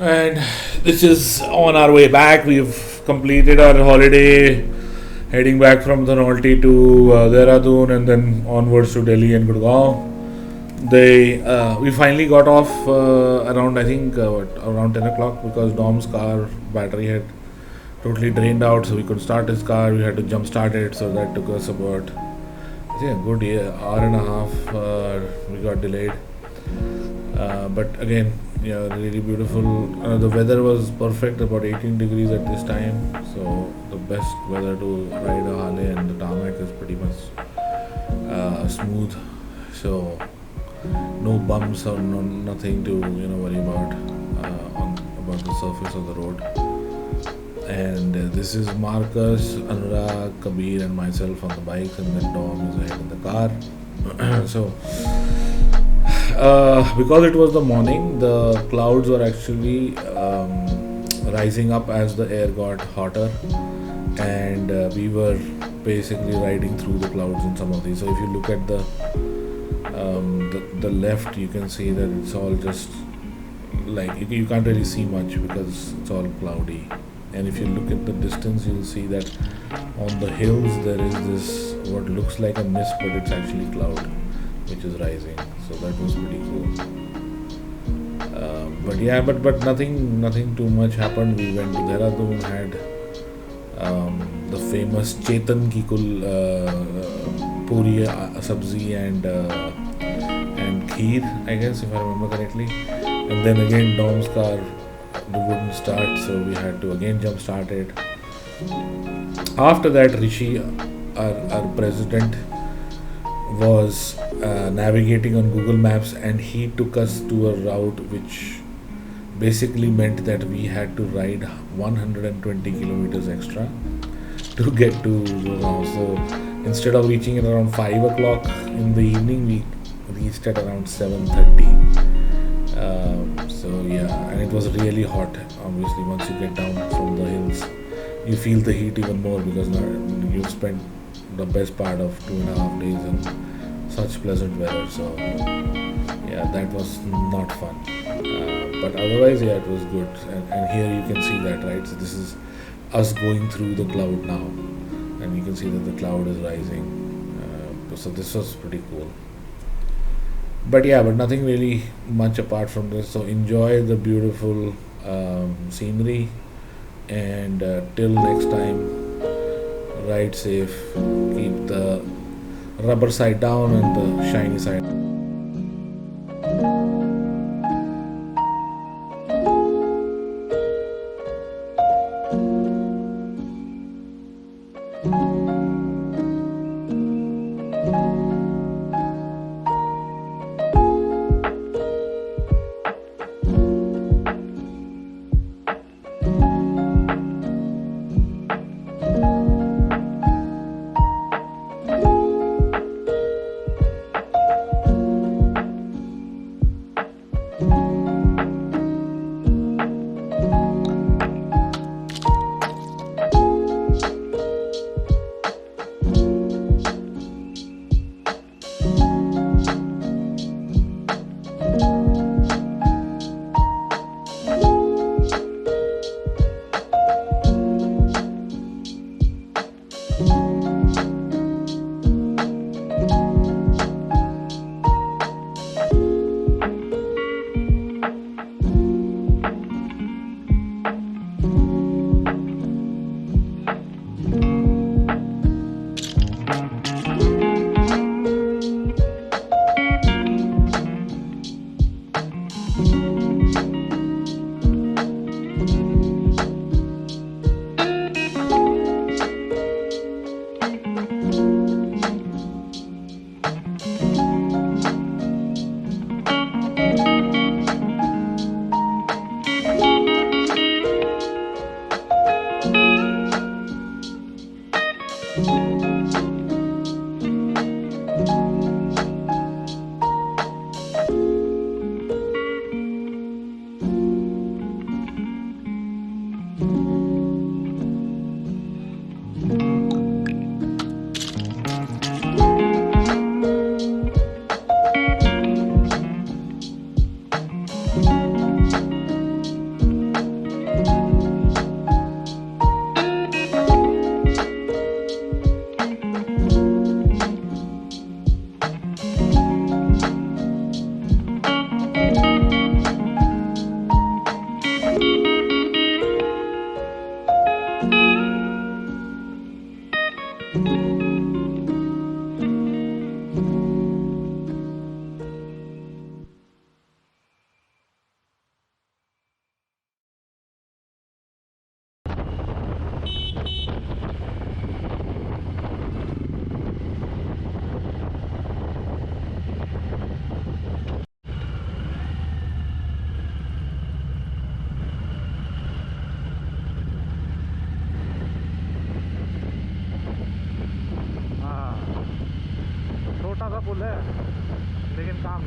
And this is on our way back. We've completed our holiday, heading back from Dhanaulti to Dehradun and then onwards to Delhi and Gurgaon. We finally got off around, I think, around 10 o'clock, because Dom's car battery had totally drained out, so we could start his car. We had to jump start it, so that took us about, I think, a good hour and a half. We got delayed. But again, yeah, really beautiful. The weather was perfect, about 18 degrees at this time, so the best weather to ride a Harley, and the tarmac is pretty much smooth. So no bumps or nothing to worry about about the surface of the road. And this is Marcus, Anurag, Kabir, and myself on the bikes, and then Dom is ahead in the car. So because it was the morning, the clouds were actually rising up as the air got hotter, and we were basically riding through the clouds in some of these. So if you look at the left, you can see that it's all just like you can't really see much because it's all cloudy. And if you look at the distance, you'll see that on the hills there is this what looks like a mist, but it's actually cloud which is rising. So that was pretty cool. But yeah, but nothing too much happened. We went to Dehradun, had the famous Chetan ki puri, sabzi, and kheer, I guess, if I remember correctly. And then again, Dom's car wouldn't start, so we had to again jump start it. After that, Rishi, our president, was navigating on Google Maps, and he took us to a route which basically meant that we had to ride 120 kilometers extra to get to Gurgaon. So instead of reaching at around 5 o'clock in the evening, we reached at around 7:30. So yeah, and it was really hot. Obviously, once you get down from the hills, you feel the heat even more, because now you've spent the best part of 2.5 days in such pleasant weather. So yeah, that was not fun. But otherwise, yeah, it was good. And here you can see that, right? So this is us going through the cloud now, and you can see that the cloud is rising. So this was pretty cool. But yeah, but nothing really much apart from this. So enjoy the beautiful scenery, and till next time, ride safe, keep the rubber side down and the shiny side.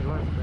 Go ahead.